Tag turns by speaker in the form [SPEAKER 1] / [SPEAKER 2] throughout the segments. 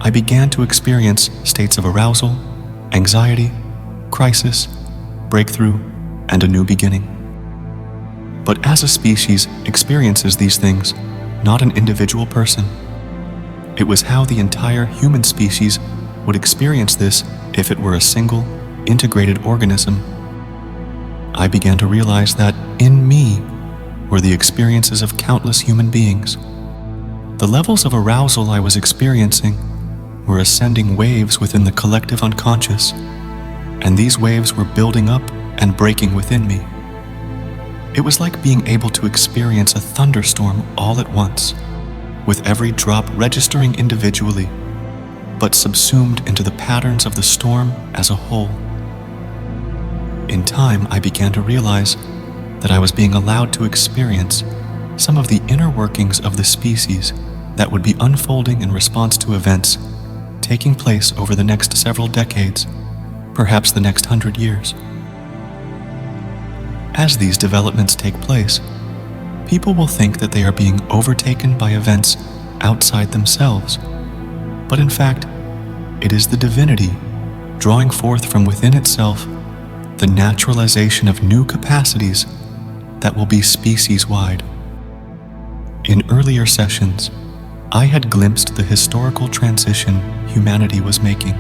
[SPEAKER 1] I began to experience states of arousal, anxiety, crisis, breakthrough, and a new beginning. But as a species experiences these things, not an individual person, it was how the entire human species would experience this if it were a single, integrated organism. I began to realize that in me were the experiences of countless human beings. The levels of arousal I was experiencing were ascending waves within the collective unconscious, and these waves were building up and breaking within me. It was like being able to experience a thunderstorm all at once, with every drop registering individually, but subsumed into the patterns of the storm as a whole. In time, I began to realize that I was being allowed to experience some of the inner workings of the species that would be unfolding in response to events taking place over the next several decades, perhaps the next 100 years. As these developments take place, people will think that they are being overtaken by events outside themselves, but in fact, it is the divinity drawing forth from within itself the naturalization of new capacities that will be species-wide. In earlier sessions, I had glimpsed the historical transition humanity was making.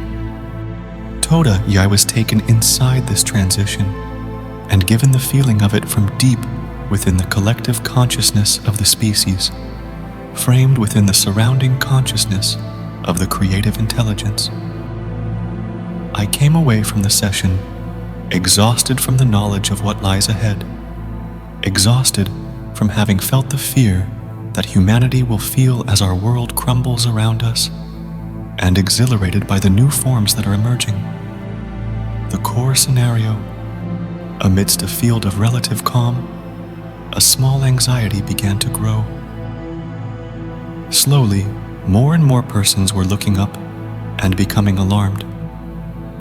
[SPEAKER 1] I was taken inside this transition and given the feeling of it from deep within the collective consciousness of the species, framed within the surrounding consciousness of the creative intelligence. I came away from the session exhausted from the knowledge of what lies ahead, exhausted from having felt the fear that humanity will feel as our world crumbles around us, and exhilarated by the new forms that are emerging. The core scenario, amidst a field of relative calm, a small anxiety began to grow. Slowly, more and more persons were looking up and becoming alarmed,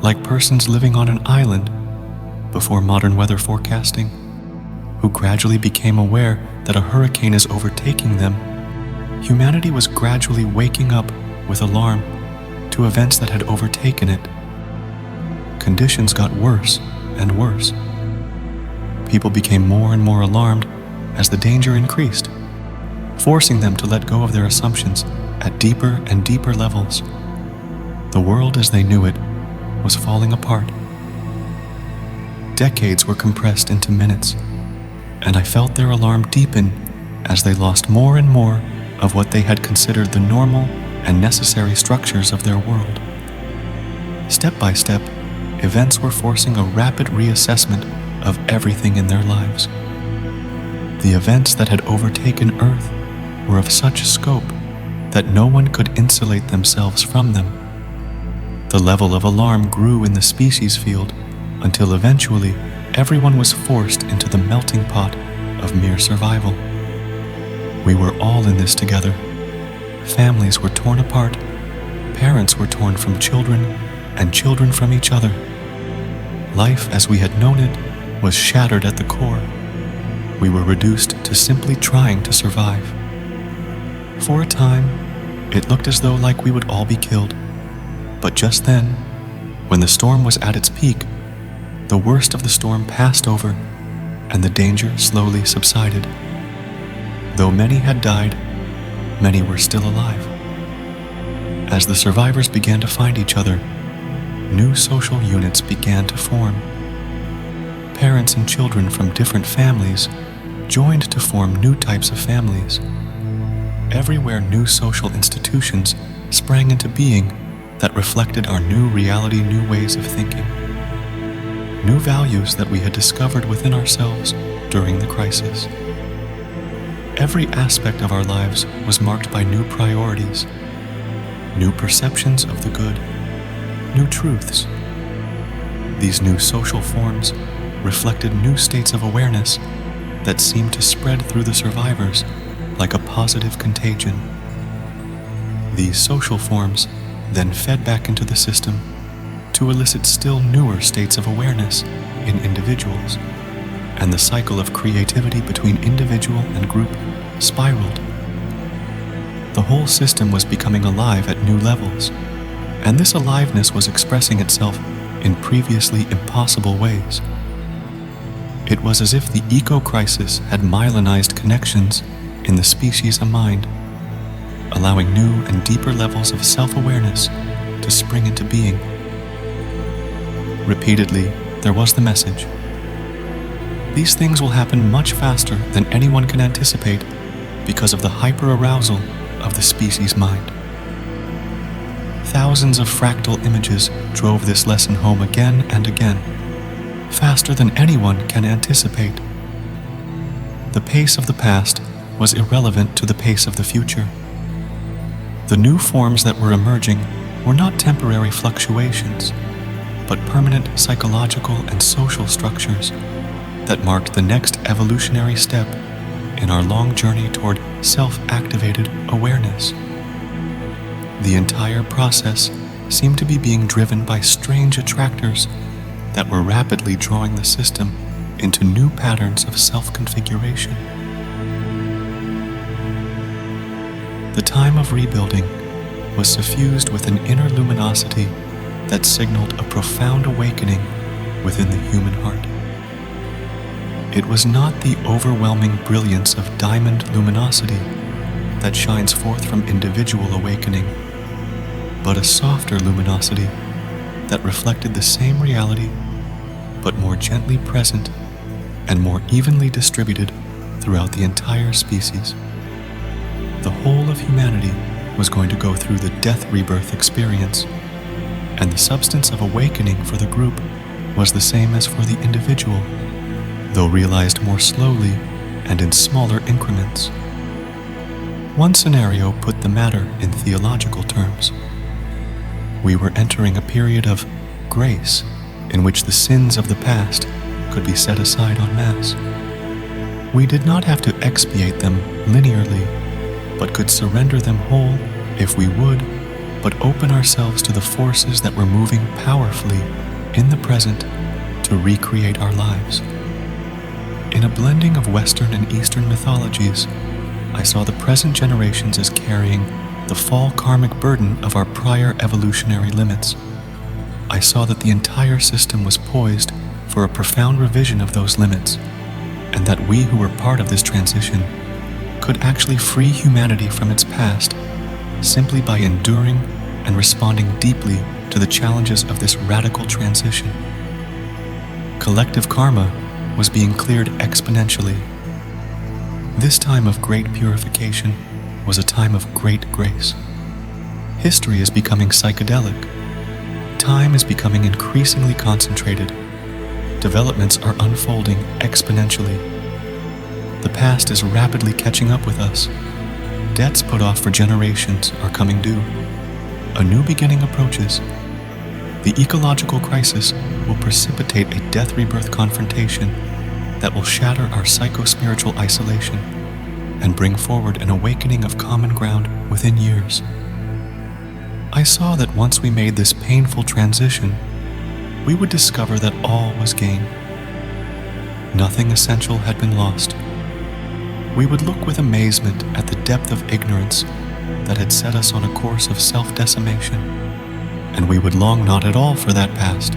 [SPEAKER 1] like persons living on an island before modern weather forecasting, who gradually became aware that a hurricane is overtaking them. Humanity was gradually waking up with alarm to events that had overtaken it. Conditions got worse and worse. People became more and more alarmed as the danger increased, forcing them to let go of their assumptions at deeper and deeper levels. The world as they knew it was falling apart. Decades were compressed into minutes, and I felt their alarm deepen as they lost more and more of what they had considered the normal and necessary structures of their world. Step by step, events were forcing a rapid reassessment of everything in their lives. The events that had overtaken Earth were of such scope that no one could insulate themselves from them. The level of alarm grew in the species field until eventually everyone was forced into the melting pot of mere survival. We were all in this together. Families were torn apart, parents were torn from children, and children from each other. Life as we had known it was shattered at the core. We were reduced to simply trying to survive. For a time, it looked as though like we would all be killed. But just then, when the storm was at its peak, the worst of the storm passed over and the danger slowly subsided. Though many had died, many were still alive. As the survivors began to find each other, new social units began to form. Parents and children from different families joined to form new types of families. Everywhere new social institutions sprang into being that reflected our new reality, new ways of thinking, new values that we had discovered within ourselves during the crisis. Every aspect of our lives was marked by new priorities, new perceptions of the good, new truths. These new social forms reflected new states of awareness that seemed to spread through the survivors like a positive contagion. These social forms then fed back into the system to elicit still newer states of awareness in individuals, and the cycle of creativity between individual and group spiraled. The the whole system was becoming alive at new levels, and this aliveness was expressing itself in previously impossible ways. It was as if the eco-crisis had myelinized connections in the species mind, allowing new and deeper levels of self-awareness to spring into being. Repeatedly, there was the message: these things will happen much faster than anyone can anticipate because of the hyper-arousal of the species mind. Thousands of fractal images drove this lesson home again and again, faster than anyone can anticipate. The pace of the past was irrelevant to the pace of the future. The new forms that were emerging were not temporary fluctuations, but permanent psychological and social structures that marked the next evolutionary step in our long journey toward self-activated awareness. The entire process seemed to be being driven by strange attractors that were rapidly drawing the system into new patterns of self-configuration. The time of rebuilding was suffused with an inner luminosity that signaled a profound awakening within the human heart. It was not the overwhelming brilliance of diamond luminosity that shines forth from individual awakening, but a softer luminosity that reflected the same reality, but more gently present and more evenly distributed throughout the entire species. The whole of humanity was going to go through the death rebirth experience, and the substance of awakening for the group was the same as for the individual, though realized more slowly and in smaller increments. One scenario put the matter in theological terms. We were entering a period of grace in which the sins of the past could be set aside en masse. We did not have to expiate them linearly, but could surrender them whole if we would, but open ourselves to the forces that were moving powerfully in the present to recreate our lives. In a blending of Western and Eastern mythologies, I saw the present generations as carrying the fall karmic burden of our prior evolutionary limits. I saw that the entire system was poised for a profound revision of those limits, and that we who were part of this transition could actually free humanity from its past simply by enduring and responding deeply to the challenges of this radical transition. Collective karma was being cleared exponentially. This time of great purification was a time of great grace. History is becoming psychedelic. Time is becoming increasingly concentrated. Developments are unfolding exponentially. The past is rapidly catching up with us. Debts put off for generations are coming due. A new beginning approaches. The ecological crisis will precipitate a death rebirth confrontation that will shatter our psycho-spiritual isolation and bring forward an awakening of common ground within years. I saw that once we made this painful transition, we would discover that all was gain. Nothing essential had been lost. We would look with amazement at the depth of ignorance that had set us on a course of self-decimation, and we would long not at all for that past.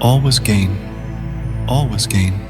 [SPEAKER 1] All was gain. All was gain.